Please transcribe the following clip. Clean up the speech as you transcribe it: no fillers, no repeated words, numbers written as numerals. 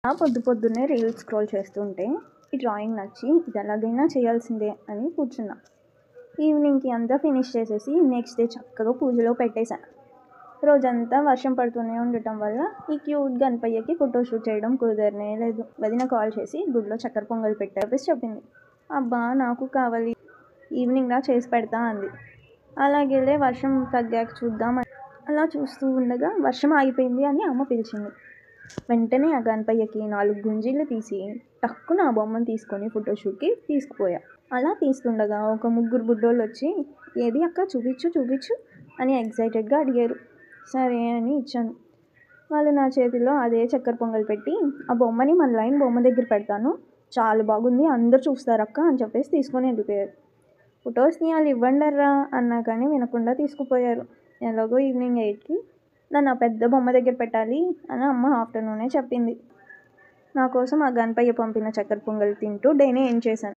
పొద్దు పొద్దున్నే reels scroll చేస్తుంటే ఈ డ్రాయింగ్ నచ్చి ఇది ఎలాగైనా చేయాల్సిందే అని కూర్చున్నా. ఈవినింగ్కి అంతా ఫినిష్ చేసేసి నెక్స్ట్ డే చక్కగా పూజలో పెట్టేశాను. రోజంతా వర్షం పడుతూనే ఉండటం వల్ల ఈ క్యూట్ గణపయ్యకి ఫోటోషూట్ చేయడం కుదరనే లేదు. వదిన కాల్ చేసి గుడిలో చక్కెర పొంగల్ పెట్టేసి చెప్పింది. అబ్బా నాకు కావాలి, ఈవినింగ్లా చేసి పెడతా అంది. అలాగే వర్షం తగ్గాక చూద్దాం. అలా చూస్తూ ఉండగా వర్షం ఆగిపోయింది అని అమ్మ పిలిచింది. వెంటనే ఆ గణపయ్యకి 4 గుంజీలు తీసి టక్కున ఆ బొమ్మను తీసుకొని ఫోటోషూట్కి తీసుకుపోయా. అలా తీస్తుండగా ఒక 3 బుడ్డోళ్ళు వచ్చి ఏది అక్క చూపించు అని ఎగ్జైటెడ్గా అడిగారు. సరే అని ఇచ్చాను. వాళ్ళు నా చేతిలో అదే చక్కెర పొంగల్ పెట్టి ఆ బొమ్మని మన లైన్ బొమ్మ దగ్గర పెడతాను, చాలా బాగుంది అందరు చూస్తారు అక్క అని చెప్పేసి తీసుకొని వెళ్ళిపోయారు. ఫొటోస్ తీయాలి ఇవ్వండర్రా అన్నా కానీ వినకుండా తీసుకుపోయారు. ఎలాగో ఈవినింగ్ 8కి నన్ను ఆ పెద్ద బొమ్మ దగ్గర పెట్టాలి అని అమ్మ ఆఫ్టర్నూనే చెప్పింది. నా కోసం ఆ గణపయ్య పంపిన చక్కెర పొంగల్ తింటూ డేనే ఎండ్ చేశాను.